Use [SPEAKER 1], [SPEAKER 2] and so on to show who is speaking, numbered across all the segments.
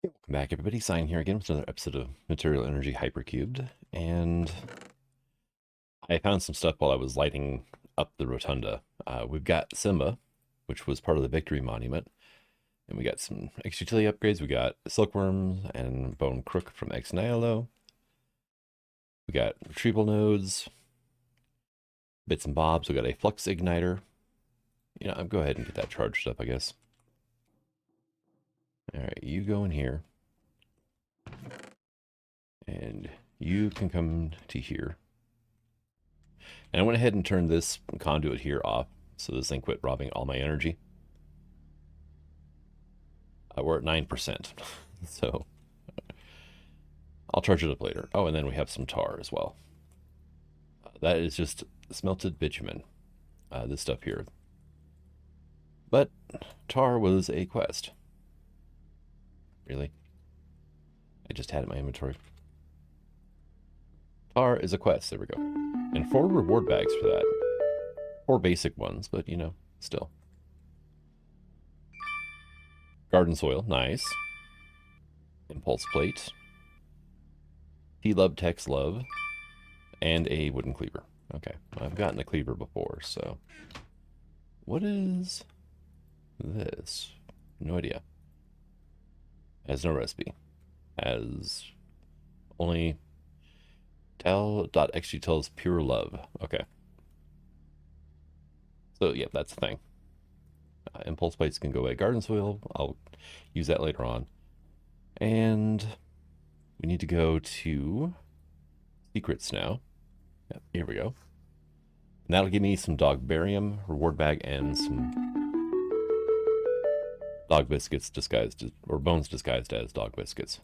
[SPEAKER 1] Welcome back, everybody. Sign here again with another episode of Material Energy Hypercubed. And I found some stuff while I was lighting up the Rotunda. We've got Simba, which was part of the Victory Monument. And we got some extra utility upgrades. We got Silkworms and Bone Crook from Ex Nihilo. We got retrieval nodes, bits and bobs. We got a Flux Igniter. You know, I'll go ahead and get that charged up, I guess. All right, you go in here. And you can come to here. And I went ahead and turned this conduit here off, so this thing quit robbing all my energy. We're at 9%, so I'll charge it up later. Oh, and then we have some tar as well. That is just smelted bitumen, this stuff here. But tar was a quest. Really? I just had it in my inventory. Tar is a quest, there we go. And 4 reward bags for that. 4 basic ones, but you know, still. Garden soil, nice. Impulse plate. T-Love, Tex Love. And a wooden cleaver. Okay, I've gotten a cleaver before, so. What is this? No idea. Has no recipe. Has only tell.xg tells pure love. Okay. So, yeah, that's the thing. Impulse plates can go away. Garden soil, I'll use that later on. And we need to go to secrets now. Yep, here we go. And that'll give me some dog barium, reward bag, and some dog biscuits disguised as, or bones disguised as dog biscuits.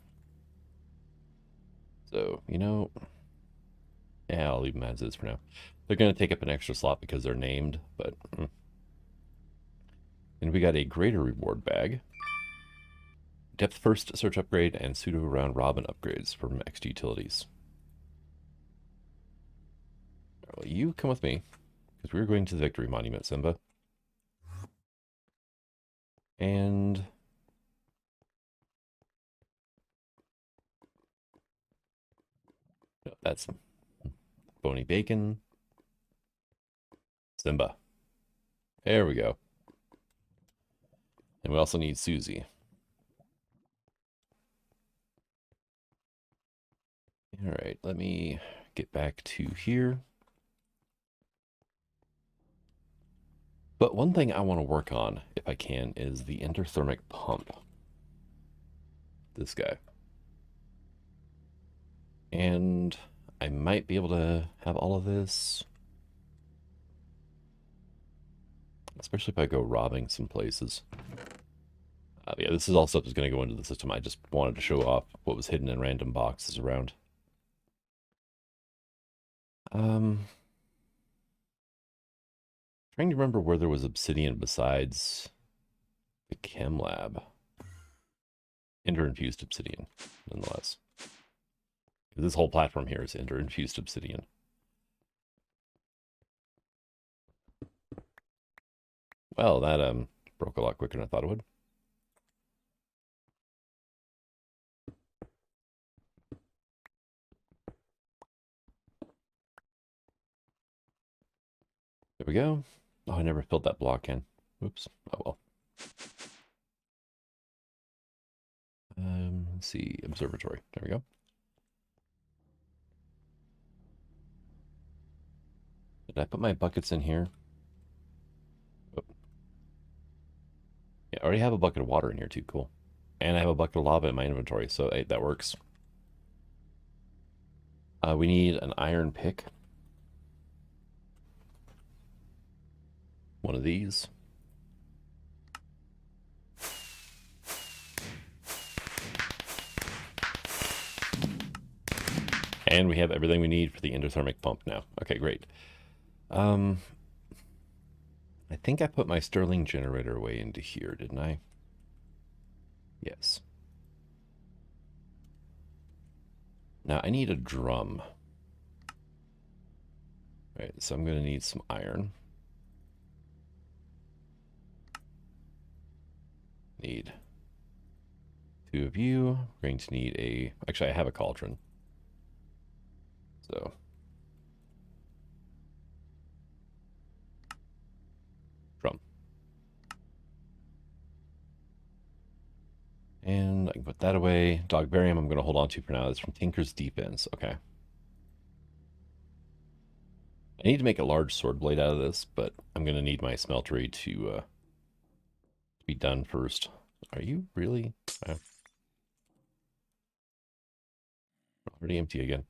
[SPEAKER 1] So, you know, yeah, I'll leave them as is for now. They're going to take up an extra slot because they're named, but. And we got a greater reward bag. Depth first search upgrade and pseudo round robin upgrades from XG utilities. Well, you come with me, because we're going to the Victory Monument, Simba. And no, that's bony bacon. Simba. There we go. And we also need Susie. All right, let me get back to here. But one thing I want to work on, if I can, is the endothermic pump. This guy. And I might be able to have all of this. Especially if I go robbing some places. Yeah, this is all stuff that's going to go into the system. I just wanted to show off what was hidden in random boxes around. Trying to remember where there was obsidian besides the chem lab. Ender-infused obsidian, nonetheless. This whole platform here is ender-infused obsidian. Well, that broke a lot quicker than I thought it would. There we go. Oh, I never filled that block in. Oops. Oh well. Let's see. Observatory. There we go. Did I put my buckets in here? Oh. Yeah, I already have a bucket of water in here too. Cool. And I have a bucket of lava in my inventory, so hey, that works. We need an iron pick. One of these. And we have everything we need for the endothermic pump now. Okay, great. I think I put my Stirling generator away into here, didn't I? Yes. Now I need a drum. All right, so I'm going to need some iron. Need 2 of you. We're going to need a... Actually, I have a cauldron. So... Drum. And I can put that away. Dog barium I'm going to hold on to for now. It's from Tinker's Deep Ends. Okay. I need to make a large sword blade out of this, but I'm going to need my smeltery to be done first. Are you really? Already empty again.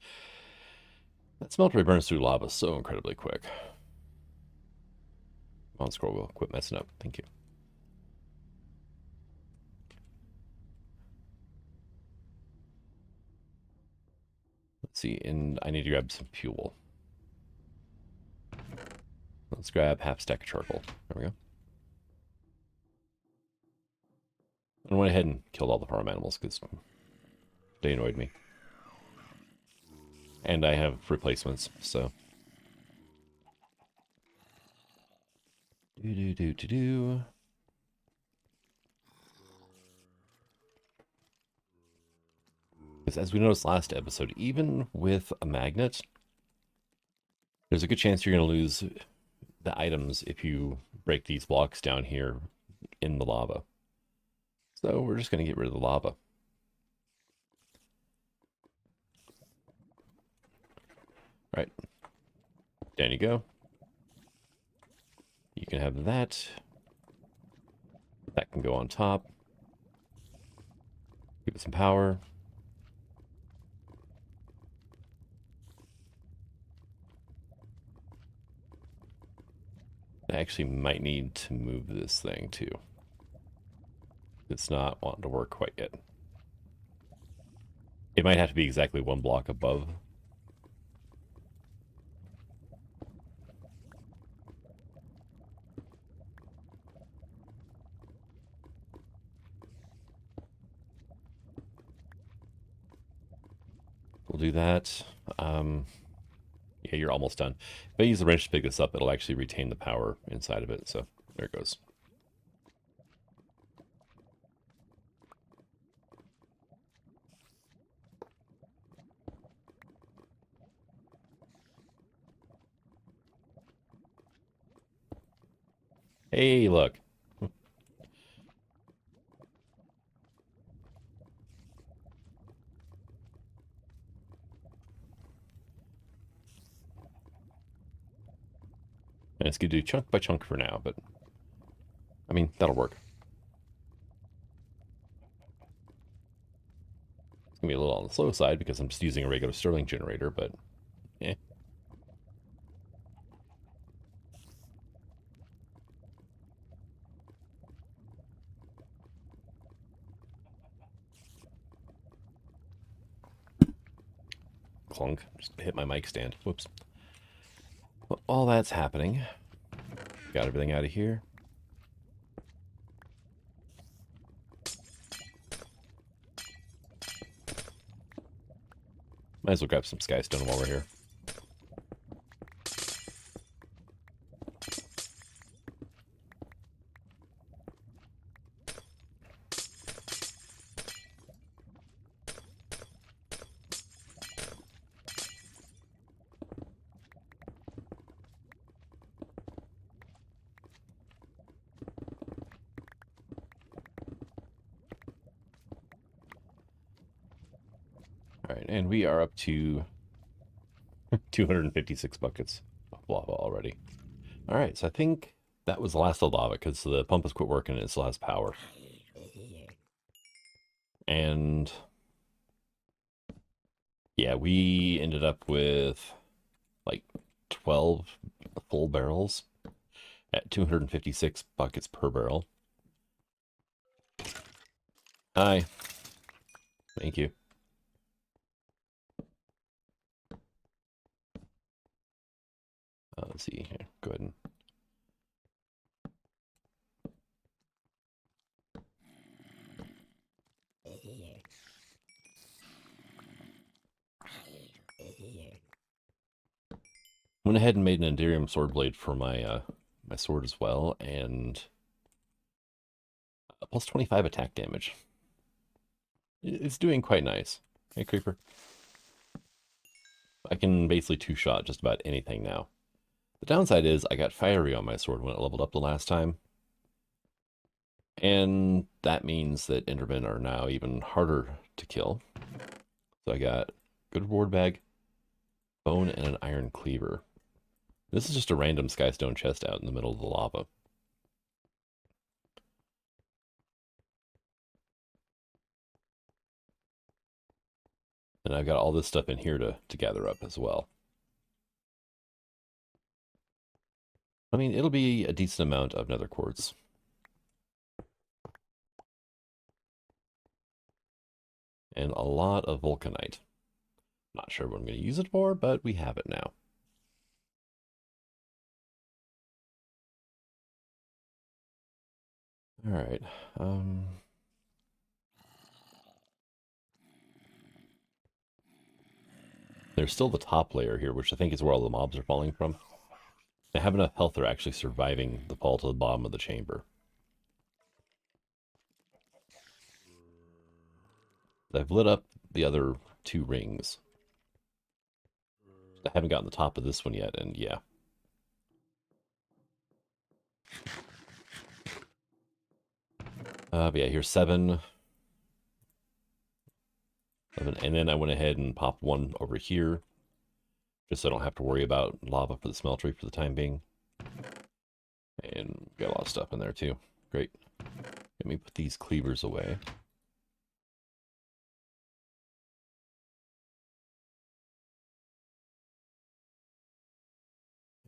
[SPEAKER 1] That smeltery burns through lava so incredibly quick. Come on, scroll wheel. Quit messing up. Thank you. Let's see, and I need to grab some fuel. Let's grab half stack of charcoal. There we go. I went ahead and killed all the farm animals because they annoyed me. And I have replacements, so. Do. Because as we noticed last episode, even with a magnet, there's a good chance you're going to lose the items if you break these blocks down here in the lava. So we're just going to get rid of the lava. Right. Down you go. You can have that. That can go on top. Give it some power. I actually might need to move this thing too. It's not wanting to work quite yet. It might have to be exactly one block above. We'll do that. Yeah, you're almost done. If I use the wrench to pick this up, it'll actually retain the power inside of it. So there it goes. Hey, look. And it's going to do chunk by chunk for now, but I mean, that'll work. It's going to be a little on the slow side because I'm just using a regular Stirling generator, but eh. Clunk. Just hit my mic stand. Whoops. Well, all that's happening. Got everything out of here. Might as well grab some skystone while we're here. All right, and we are up to 256 buckets of lava already. All right, so I think that was the last of the lava because the pump has quit working and it still has power. And yeah, we ended up with like 12 full barrels at 256 buckets per barrel. Hi. Thank you. Let's see here. Go ahead and went ahead and made an Enderium sword blade for my my sword as well, and plus 25 attack damage. It's doing quite nice. Hey, Creeper. I can basically two-shot just about anything now. The downside is I got fiery on my sword when it leveled up the last time. And that means that Endermen are now even harder to kill. So I got good reward bag, bone, and an iron cleaver. This is just a random skystone chest out in the middle of the lava. And I've got all this stuff in here to gather up as well. I mean, it'll be a decent amount of nether quartz. And a lot of vulcanite. Not sure what I'm going to use it for, but we have it now. All right. There's still the top layer here, which I think is where all the mobs are falling from. I have enough health they're actually surviving the fall to the bottom of the chamber. I've lit up the other two rings. I haven't gotten the top of this one yet, and yeah. But yeah, here's 7. And then I went ahead and popped one over here, just so I don't have to worry about lava for the smeltery for the time being. And got a lot of stuff in there too. Great. Let me put these cleavers away.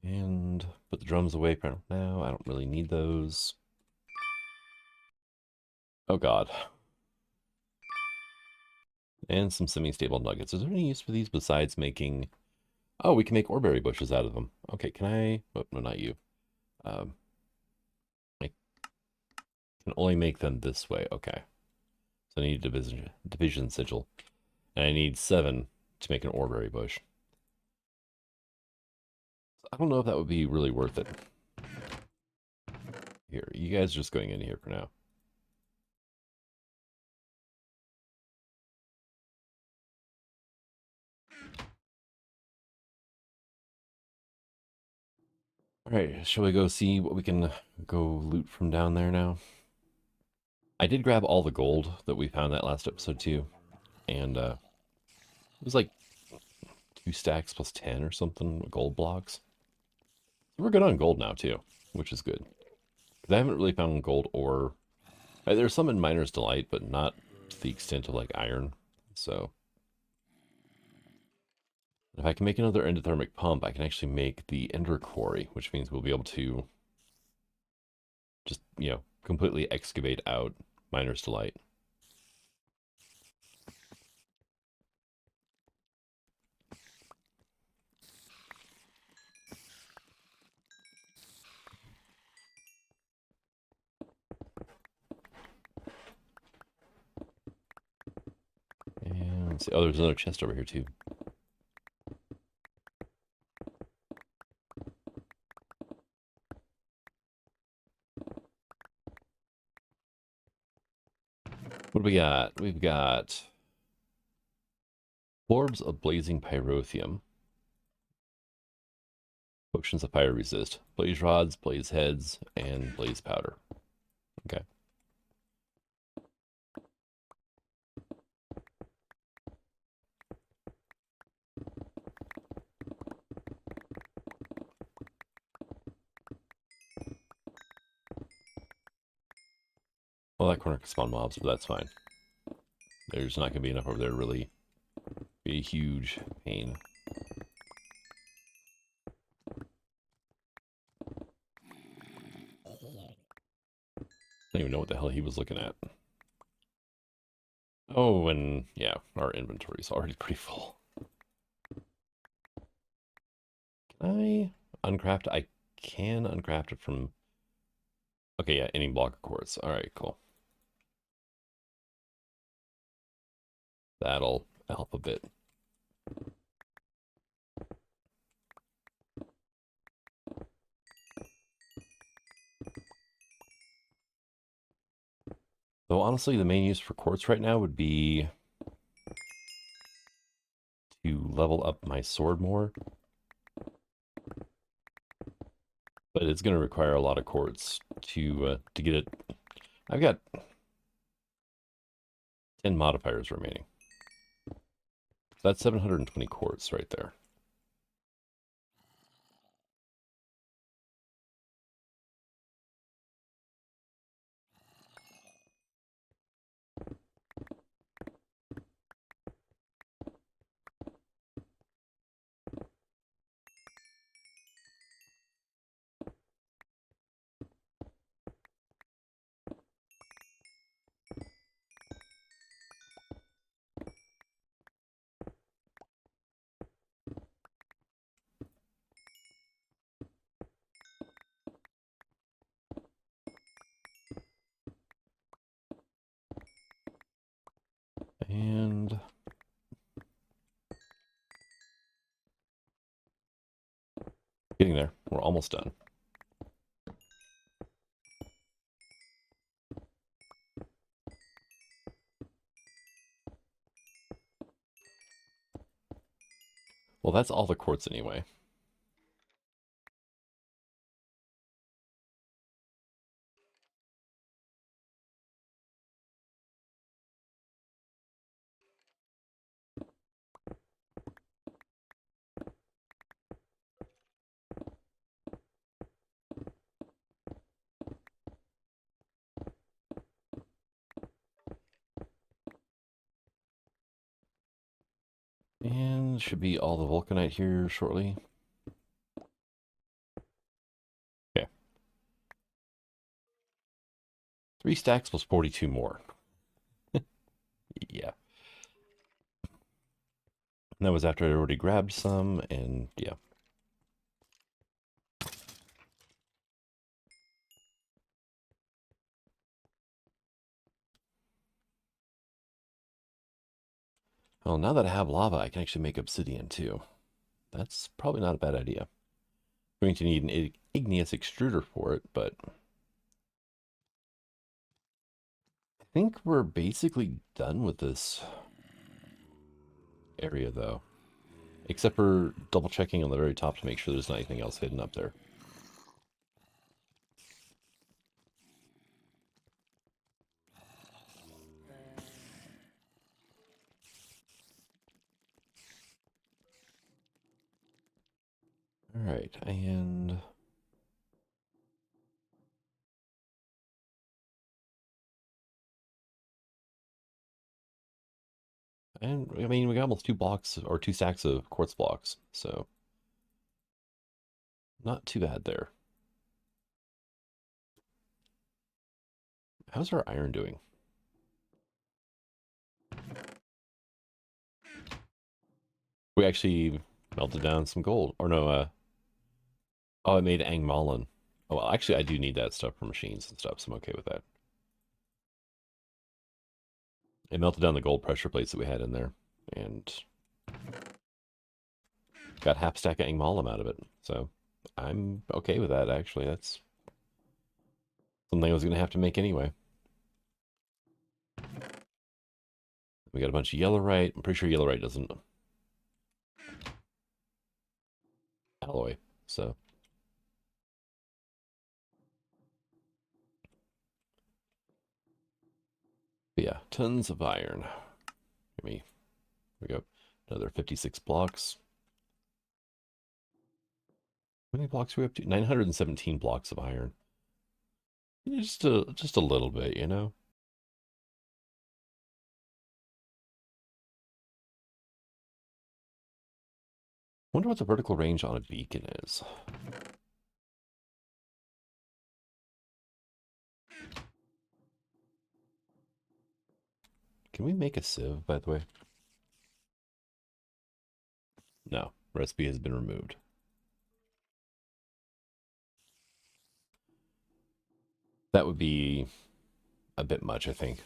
[SPEAKER 1] And put the drums away for now. I don't really need those. Oh god. And some semi-stable nuggets. Is there any use for these besides making... Oh, we can make oreberry bushes out of them. Okay, can I... Oh, no, not you. I can only make them this way. Okay. So I need a division sigil. And I need 7 to make an oreberry bush. I don't know if that would be really worth it. Here, you guys are just going in here for now. All right, shall we go see what we can go loot from down there now? I did grab all the gold that we found that last episode too, and it was like 2 stacks plus 10 or something gold blocks. So we're good on gold now too, which is good. Because I haven't really found gold ore. There's some in Miner's Delight, but not to the extent of like iron. So if I can make another endothermic pump, I can actually make the Ender Quarry, which means we'll be able to just, completely excavate out Miner's Delight. And let's see. Oh, there's another chest over here too. What do we got? We've got orbs of blazing pyrotheum. Potions of fire resist. Blaze rods, blaze heads, and blaze powder. Okay. Well, that corner can spawn mobs, but that's fine. There's not going to be enough over there to really be a huge pain. I don't even know what the hell he was looking at. Oh, and yeah, our inventory's already pretty full. Can I uncraft? I can uncraft it from... Okay, yeah, any block of quartz. All right, cool. That'll help a bit. Though honestly, the main use for quartz right now would be to level up my sword more. But it's going to require a lot of quartz to get it. I've got 10 modifiers remaining. So that's 720 quartz right there. And getting there. We're almost done. Well, that's all the quartz anyway. And should be all the vulcanite here shortly. Okay. 3 stacks plus 42 more. Yeah. And that was after I already grabbed some, and yeah. Well, now that I have lava, I can actually make obsidian too. That's probably not a bad idea. I'm going to need an igneous extruder for it, but I think we're basically done with this area though. Except for double checking on the very top to make sure there's not anything else hidden up there. All right, and I mean we got almost 2 blocks or 2 stacks of quartz blocks, so not too bad there. How's our iron doing? We actually melted down some gold, or no? Oh, I made Angmallen. Oh well, actually I do need that stuff for machines and stuff, so I'm okay with that. It melted down the gold pressure plates that we had in there, and got half stack of Angmallen out of it. So I'm okay with that, actually. That's something I was going to have to make anyway. We got a bunch of yellowite. I'm pretty sure yellowite doesn't alloy, so. But yeah, tons of iron. Give me, we go, another 56 blocks. How many blocks are we up to? 917 blocks of iron. Just a little bit, you know? Wonder what the vertical range on a beacon is. Can we make a sieve, by the way? No, recipe has been removed. That would be a bit much, I think.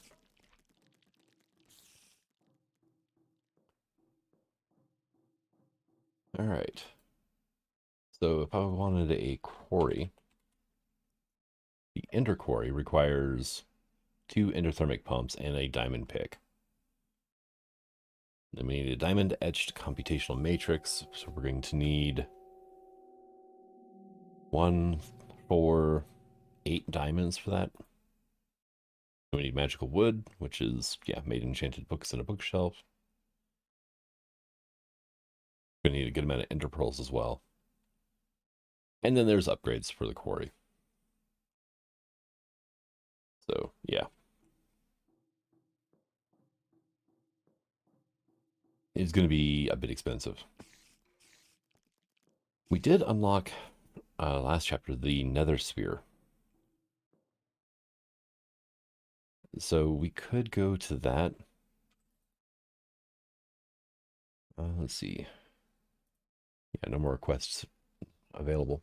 [SPEAKER 1] All right. So if I wanted a quarry, the ender quarry requires 2 endothermic pumps, and a diamond pick. Then we need a diamond etched computational matrix. So we're going to need 1, 4, 8 diamonds for that. We need magical wood, which is, yeah, made enchanted books in a bookshelf. We're going to need a good amount of ender pearls as well. And then there's upgrades for the quarry. So, yeah. It's going to be a bit expensive. We did unlock, last chapter, the nether sphere. So we could go to that. Let's see. Yeah, no more quests available.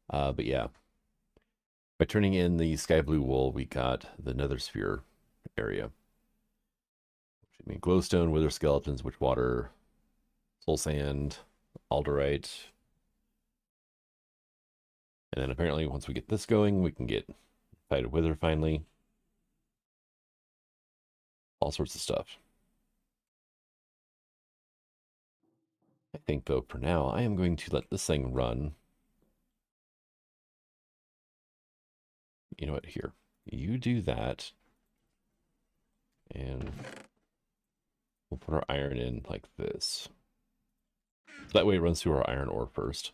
[SPEAKER 1] But yeah, by turning in the sky blue wool, we got the nether sphere area. I mean, glowstone, wither skeletons, witch water, soul sand, alderite. And then apparently once we get this going, we can get fight a wither finally. All sorts of stuff. I think, though, for now, I am going to let this thing run. You know what? Here. You do that. And we'll put our iron in like this. So that way it runs through our iron ore first.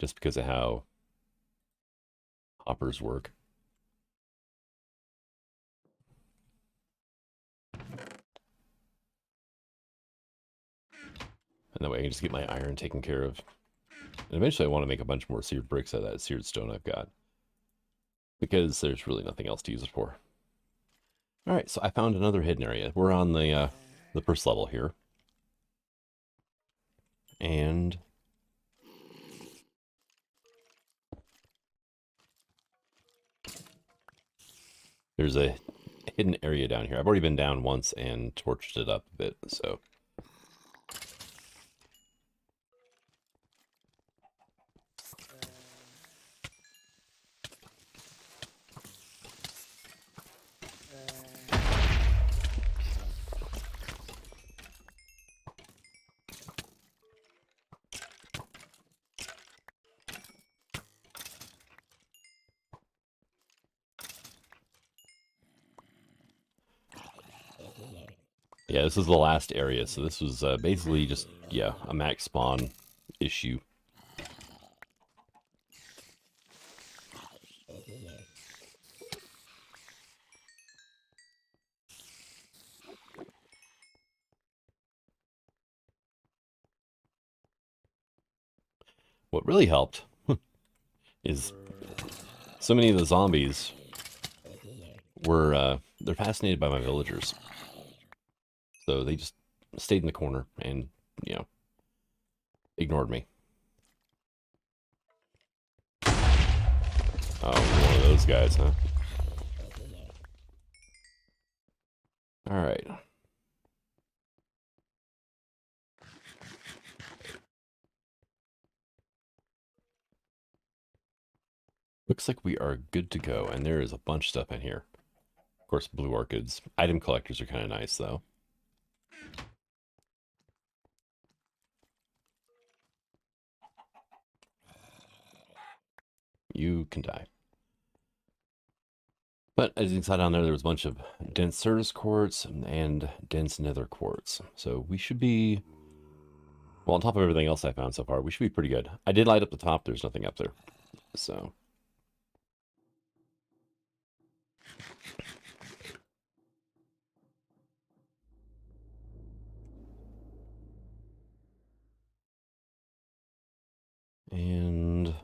[SPEAKER 1] Just because of how hoppers work. And that way I can just get my iron taken care of. And eventually I want to make a bunch more seared bricks out of that seared stone I've got. Because there's really nothing else to use it for. Alright, so I found another hidden area. We're on the first level here. And there's a hidden area down here. I've already been down once and torched it up a bit, so. Yeah, this is the last area, so this was basically just, yeah, a max spawn issue. What really helped is so many of the zombies were, they're fascinated by my villagers. So they just stayed in the corner and, you know, ignored me. Oh, one of those guys, huh? All right. Looks like we are good to go, and there is a bunch of stuff in here. Of course, blue orchids. Item collectors are kind of nice, though. You can die. But as you can see down there, was a bunch of dense Certus quartz and dense nether quartz. So we should be, well, on top of everything else I found so far, we should be pretty good. I did light up the top. There's nothing up there. So. And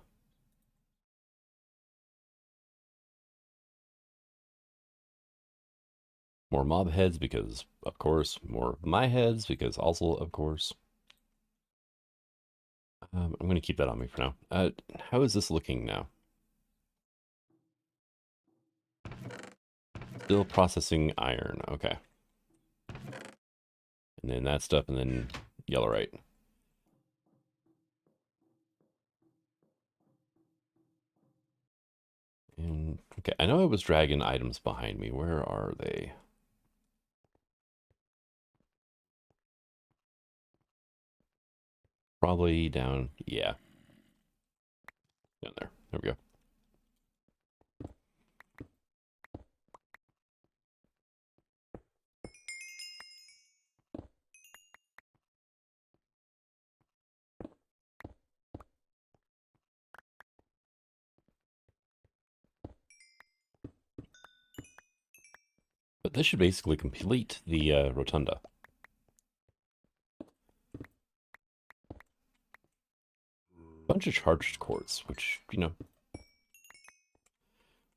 [SPEAKER 1] more mob heads because, of course, more of my heads because also, of course. I'm going to keep that on me for now. How is this looking now? Still processing iron. Okay. And then that stuff, and then yellowite. And okay, I know I was dragging items behind me. Where are they? Probably down, yeah, down there. There we go. But this should basically complete the rotunda. Bunch of charged quartz, which,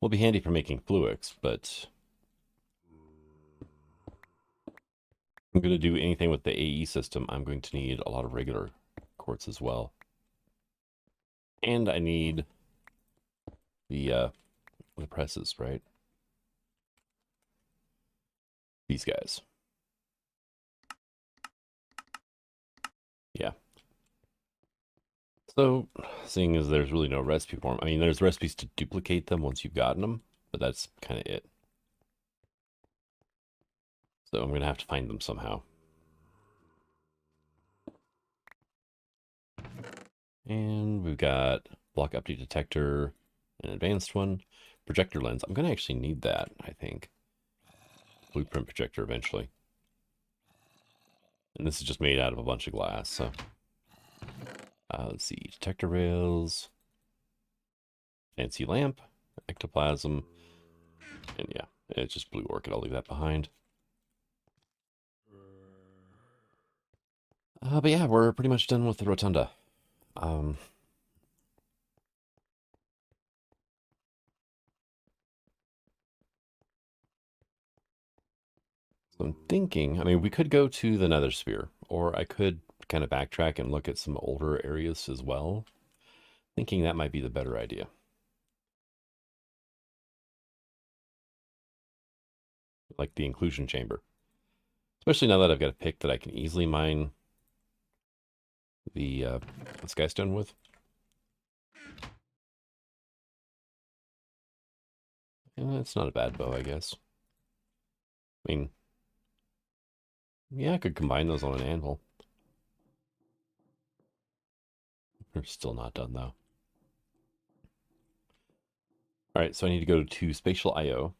[SPEAKER 1] will be handy for making fluix, but I'm going to do anything with the AE system, I'm going to need a lot of regular quartz as well. And I need the presses, right? These guys. Yeah. So, seeing as there's really no recipe for them, I mean, there's recipes to duplicate them once you've gotten them, but that's kind of it. So I'm going to have to find them somehow. And we've got block update detector, an advanced one, projector lens. I'm going to actually need that, I think. Blueprint projector eventually. And this is just made out of a bunch of glass, so. Let's see, detector rails, fancy lamp, ectoplasm, and yeah, it's just blue orchid. I'll leave that behind. But yeah, we're pretty much done with the rotunda. So I'm thinking, I mean, we could go to the nether sphere, or I could kind of backtrack and look at some older areas as well. Thinking that might be the better idea. Like the inclusion chamber. Especially now that I've got a pick that I can easily mine the skystone with. And it's not a bad bow, I guess. I mean, yeah, I could combine those on an anvil. They're still not done, though. All right, so I need to go to spatial IO.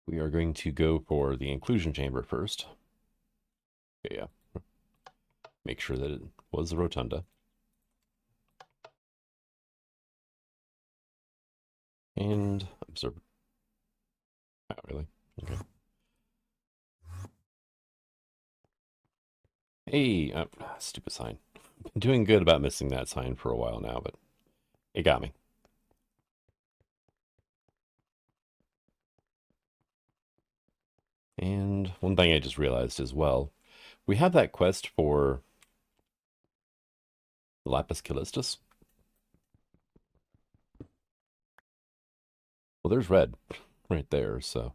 [SPEAKER 1] We are going to go for the inclusion chamber first. Okay, yeah. Make sure that it was the rotunda. And observe. Oh, really? Okay. Hey, stupid sign. Been doing good about missing that sign for a while now, but it got me. And one thing I just realized as well, we have that quest for the Lapis Callistus. Well, there's red right there, so.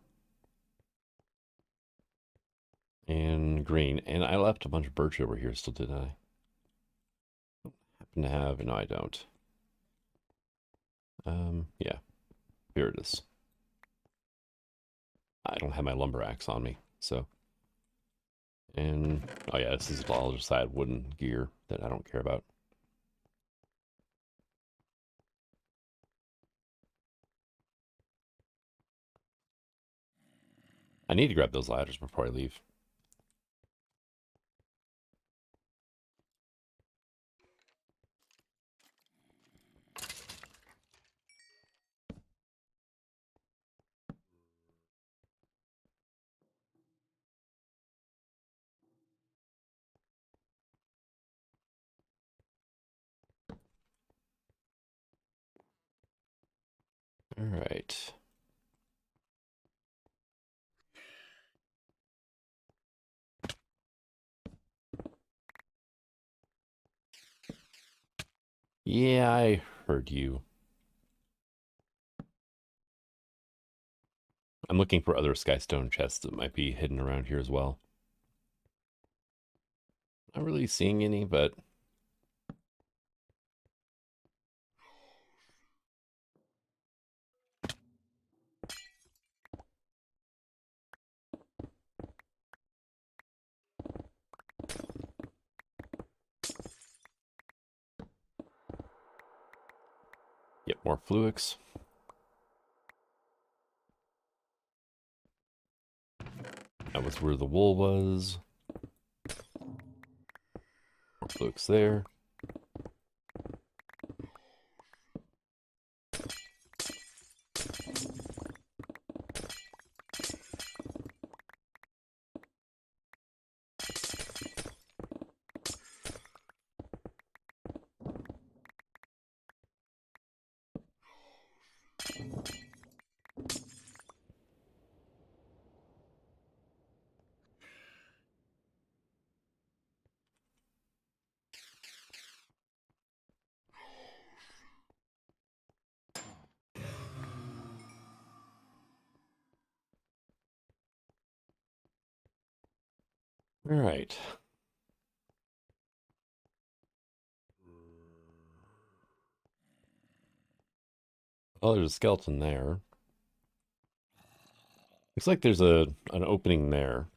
[SPEAKER 1] And green. And I left a bunch of birch over here still, didn't I? Happen to have, no, I don't. Yeah, here it is. I don't have my lumber axe on me, so. And, oh yeah, this is all just that wooden gear that I don't care about. I need to grab those ladders before I leave. All right. Yeah, I heard you. I'm looking for other skystone chests that might be hidden around here as well. Not really seeing any, but More fluix. That was where the wool was. More fluix there. All right. Oh, there's a skeleton there. Looks like there's an opening there.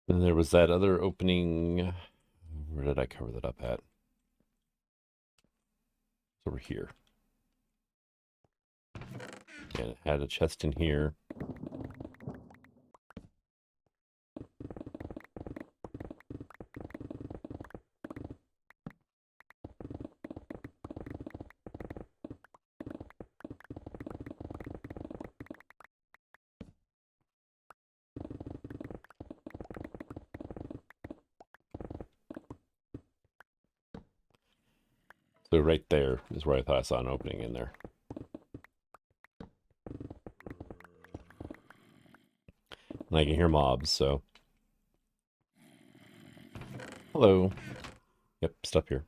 [SPEAKER 1] And there was that other opening. Where did I cover that up at? It's over here. And it had a chest in here. So right there is where I thought I saw an opening in there. And I can hear mobs, so. Hello. Yep, stuff here.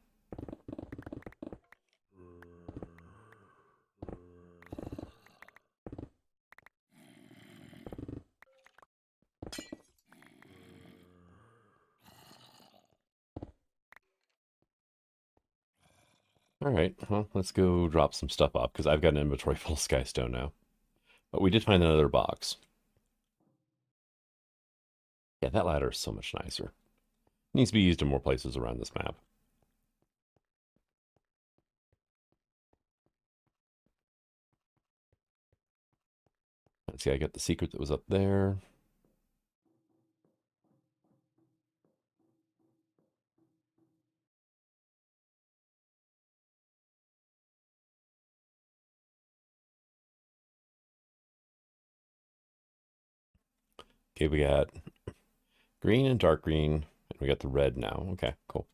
[SPEAKER 1] All right, well, let's go drop some stuff off because I've got an inventory full of skystone now. But we did find another box. Yeah, that ladder is so much nicer. Needs to be used in more places around this map. Let's see, I got the secret that was up there. Okay, we got green and dark green, and we got the red now. Okay, cool.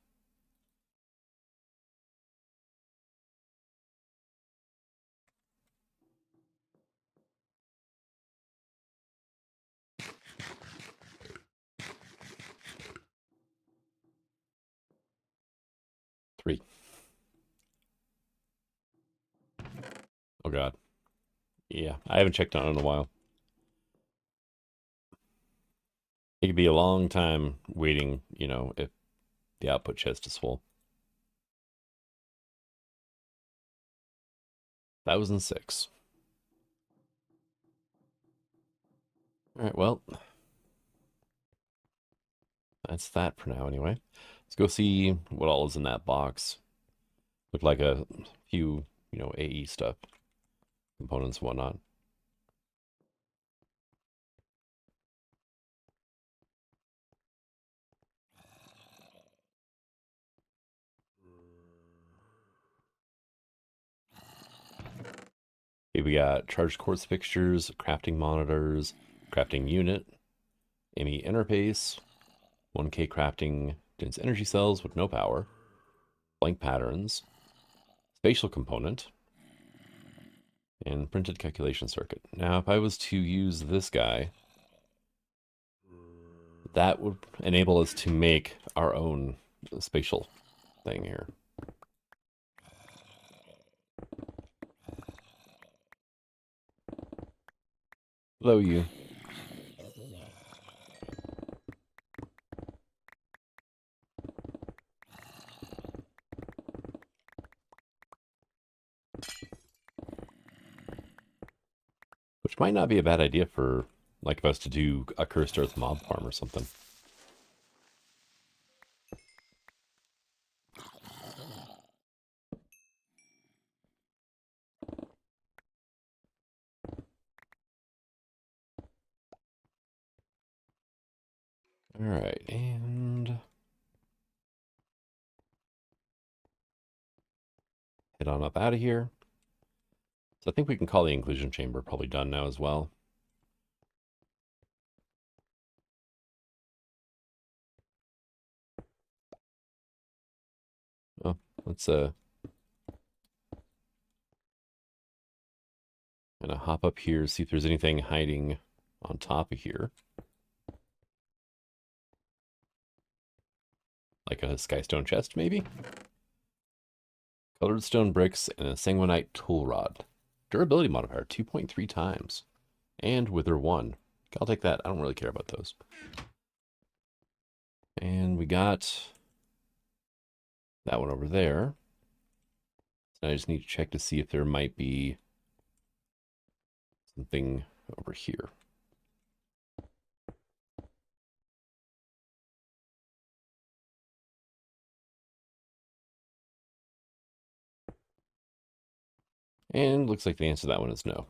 [SPEAKER 1] Three. Oh god. Yeah, I haven't checked on it in a while. It could be a long time waiting, if the output chest is full. 1006. All right, well, that's that for now anyway. Let's go see what all is in that box. Look like a few, AE stuff, components and whatnot. Okay, we got charged quartz fixtures, crafting monitors, crafting unit, ME interface, 1K crafting dense energy cells with no power, blank patterns, spatial component, And printed calculation circuit. Now, if I was to use this guy, that would enable us to make our own spatial thing here. Hello, you. Which might not be a bad idea for, like, if I was to do a Cursed Earth mob farm or something. All right, and head on up out of here. So I think we can call the inclusion chamber probably done now as well. Oh, let's kind of hop up here, see if there's anything hiding on top of here. Like a skystone chest, maybe? Colored stone bricks and a sanguinite tool rod. Durability modifier, 2.3 times. And wither 1. I'll take that. I don't really care about those. And we got that one over there. So I just need to check to see if there might be something over here. And looks like the answer to that one is no.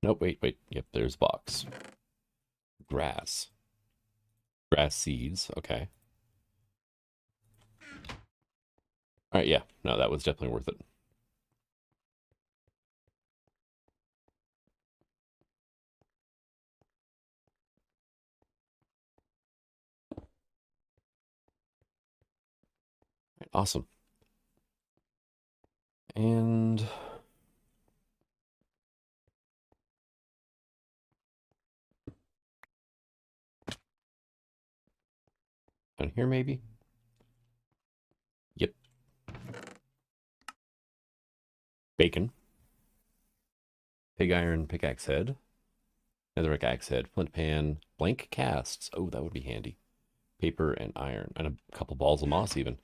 [SPEAKER 1] Nope, wait. Yep, there's box. Grass. Grass seeds, okay. All right, yeah. No, that was definitely worth it. Right, awesome. And down here, maybe? Yep. Bacon. Pig iron pickaxe head. Netherrack axe head. Flint pan. Blank casts. Oh, that would be handy. Paper and iron. And a couple balls of moss, even.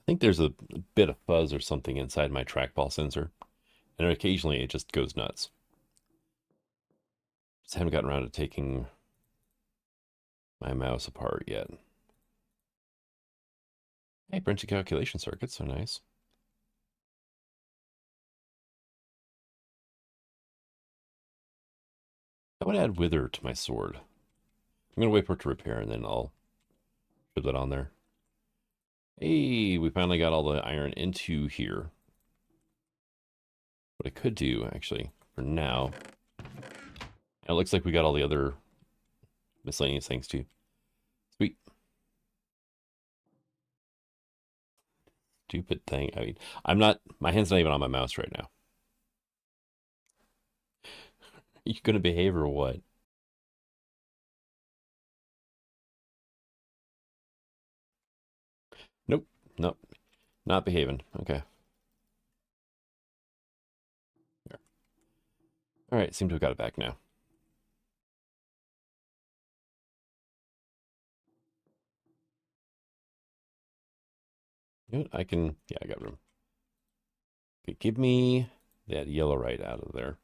[SPEAKER 1] I think there's a bit of fuzz or something inside my trackball sensor. And occasionally it just goes nuts. Just haven't gotten around to taking my mouse apart yet. Hey, printed calculation circuits, so nice. I would add wither to my sword. I'm gonna wait for it to repair and then I'll put that on there. Hey, we finally got all the iron into here. What I could do, actually, for now, it looks like we got all the other miscellaneous things too. Sweet. Stupid thing. I mean, my hand's not even on my mouse right now. Are you gonna behave or what? Nope. Nope. Not behaving. Okay. There. All right. Seem to have got it back now. You know what? I can. Yeah, I got room. Okay, give me that yellow right out of there.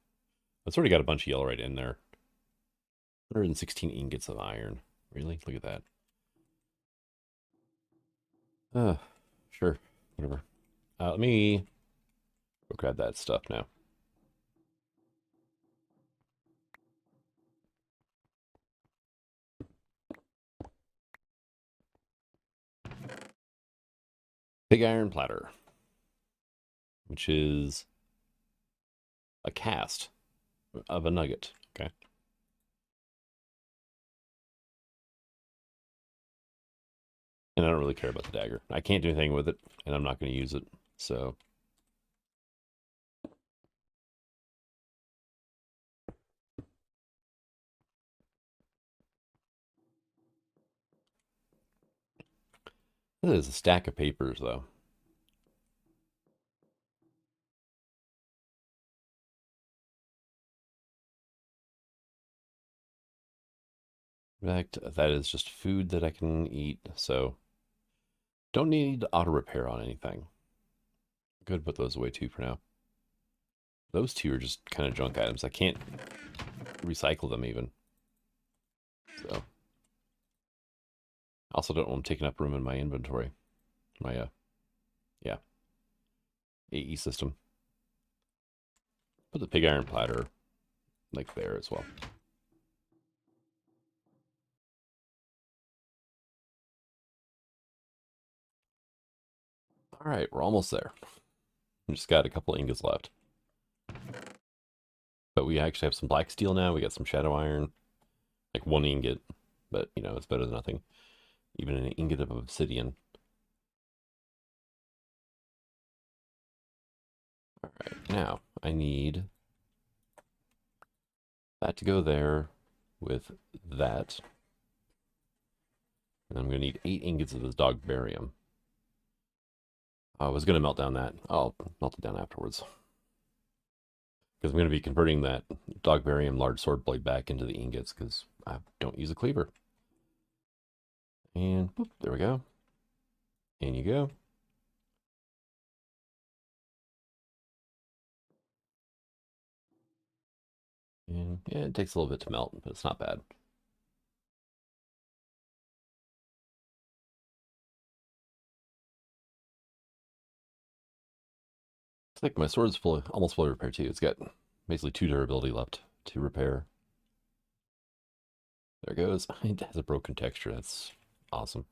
[SPEAKER 1] I've already got a bunch of yellow right in there. 116 ingots of iron. Really? Look at that. Sure. Whatever. Let me go grab that stuff now. pig iron platter, which is a cast of a nugget. Okay. And I don't really care about the dagger. I can't do anything with it, and I'm not going to use it. So this is a stack of papers, though. In fact, that is just food that I can eat, so don't need auto repair on anything. Good, put those away too for now. Those two are just kind of junk items. I can't recycle them even. So, I also don't want them taking up room in my inventory. My, yeah, AE system. Put the pig iron platter like there as well. All right, we're almost there. We just got a couple ingots left. But we actually have some black steel now. We got some shadow iron. Like one ingot. But, you know, it's better than nothing. Even an ingot of obsidian. All right, now I need that to go there with that. And I'm going to need 8 ingots of this dog barium. I was going to melt down that. I'll melt it down afterwards. Because I'm going to be converting that dog barium large sword blade back into the ingots because I don't use a cleaver. And boop, there we go. In you go. And yeah, it takes a little bit to melt, but it's not bad. It's like my sword's almost fully repaired too. It's got basically 2 durability left to repair. There it goes. It has a broken texture. That's awesome.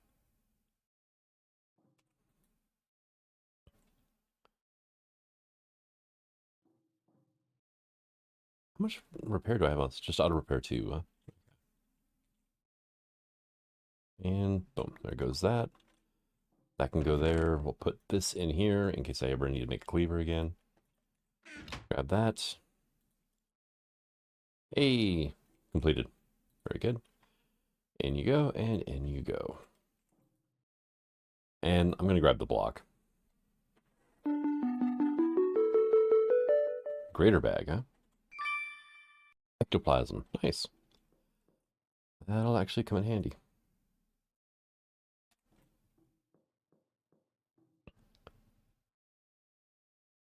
[SPEAKER 1] How much repair do I have on this? Just auto repair too. Huh? And boom, there goes that. That can go there. We'll put this in here in case I ever need to make a cleaver again. Grab that. Hey, completed. Very good. In you go, and in you go. And I'm going to grab the block. Greater bag, huh? Ectoplasm. Nice. That'll actually come in handy.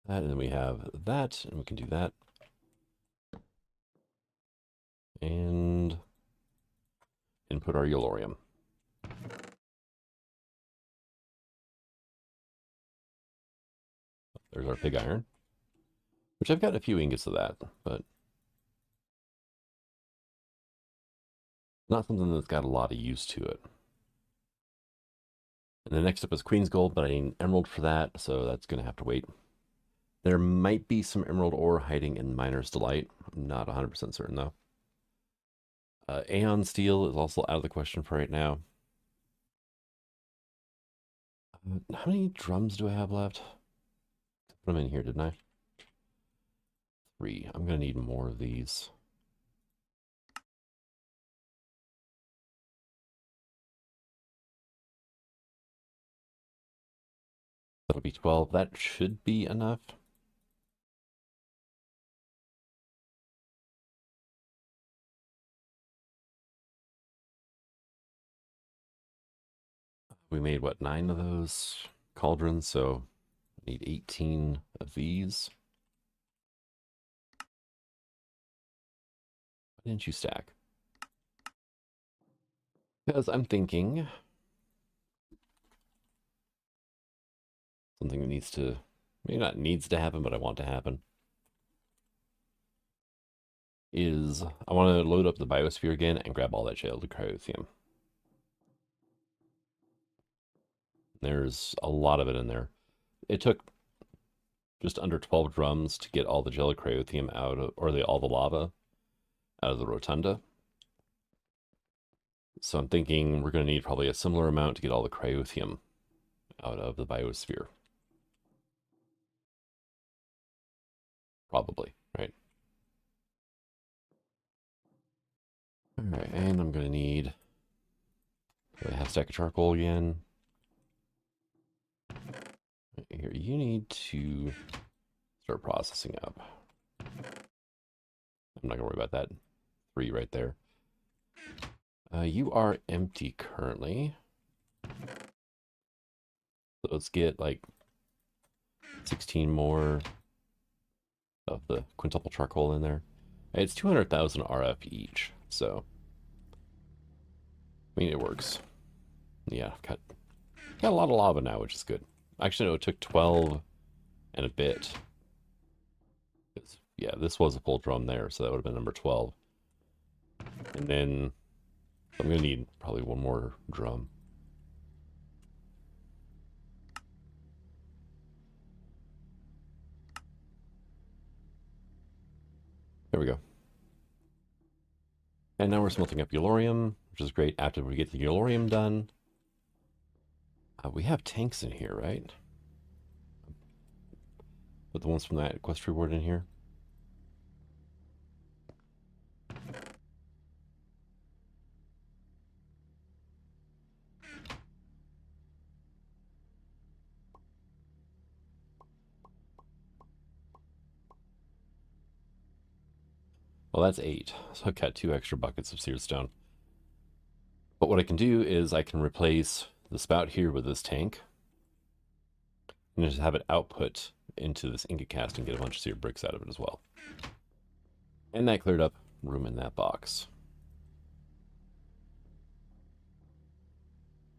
[SPEAKER 1] That, and then we have that, and we can do that. And input our Yolorium. There's our pig iron, which I've got a few ingots of that, but not something that's got a lot of use to it. And the next up is Queen's Gold, but I need an emerald for that, so that's going to have to wait. There might be some emerald ore hiding in Miner's Delight. I'm not 100% certain, though. Aeon Steel is also out of the question for right now. How many drums do I have left? Put them in here, didn't I? 3. I'm going to need more of these. That'll be 12. That should be enough. We made, what, 9 of those cauldrons, so I need 18 of these. Why didn't you stack? Because I'm thinking something that needs to, maybe not needs to happen, but I want to happen, is I want to load up the biosphere again and grab all that shielded cryothium. There's a lot of it in there. It took just under 12 drums to get all the gelocryothium out of, or all the lava out of the rotunda. So I'm thinking we're going to need probably a similar amount to get all the cryothium out of the biosphere. Probably, right? All right, and I'm going to need a half stack of charcoal again. Here, you need to start processing up. I'm not going to worry about that. 3 right there. You are empty currently. So let's get like 16 more of the quintuple charcoal in there. It's 200,000 RF each, so I mean it works. Yeah, got a lot of lava now, which is good. Actually, no, it took 12 and a bit. Yeah, this was a full drum there, so that would have been number 12. And then I'm gonna need probably one more drum. There we go. And now we're smelting up yellorium, which is great. After we get the yellorium done, we have tanks in here, right? Put the ones from that quest reward in here. Well, that's 8. So I've got 2 extra buckets of seared stone. But what I can do is I can replace the spout here with this tank and just have it output into this ingot cast and get a bunch of seared bricks out of it as well. And that cleared up room in that box.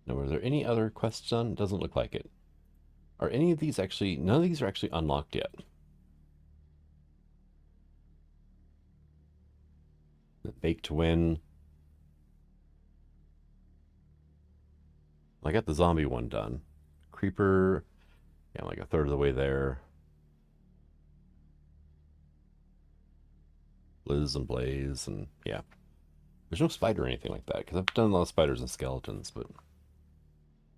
[SPEAKER 1] Now, were there any other quests done? Doesn't look like it. Are any of these actually... None of these are actually unlocked yet. The Bake to Win. I got the zombie one done. Creeper... Yeah, I'm like a third of the way there. Liz and Blaze, and yeah. There's no spider or anything like that, because I've done a lot of spiders and skeletons, but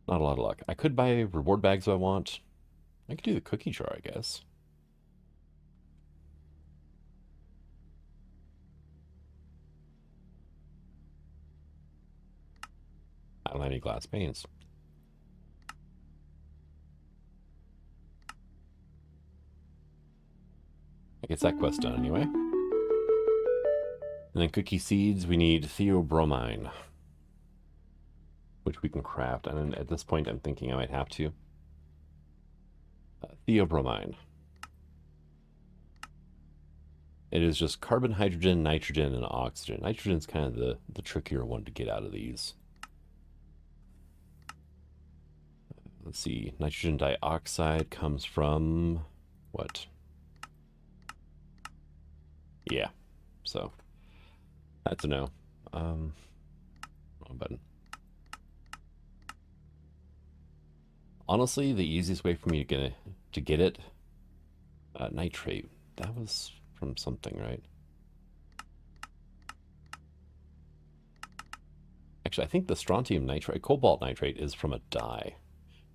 [SPEAKER 1] not a lot of luck. I could buy reward bags if I want. I could do the cookie jar, I guess. I don't have any glass panes. I guess that quest done anyway. And then cookie seeds, we need theobromine, which we can craft. And at this point, I'm thinking I might have to. Theobromine. It is just carbon, hydrogen, nitrogen, and oxygen. Nitrogen's kind of the trickier one to get out of these. Let's see. Nitrogen dioxide comes from what? Yeah. So that's a no. Wrong button. Honestly, the easiest way for me to get it, nitrate. That was from something, right? Actually, I think the strontium nitrate, cobalt nitrate, is from a dye.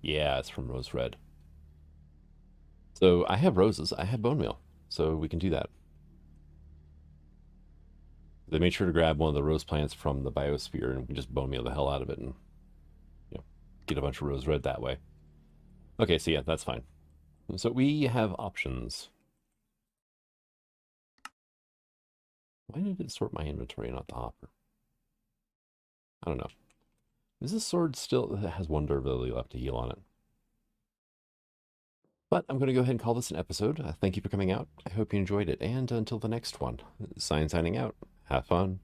[SPEAKER 1] Yeah, it's from rose red. So I have roses. I have bone meal, so we can do that. They made sure to grab one of the rose plants from the biosphere and we just bone meal the hell out of it and get a bunch of rose red that way. Okay, so yeah, that's fine. So we have options. Why did it sort my inventory, not the hopper? I don't know. Is this sword still... It has 1 durability left to heal on it. But I'm going to go ahead and call this an episode. Thank you for coming out. I hope you enjoyed it. And until the next one, signing out. Have fun.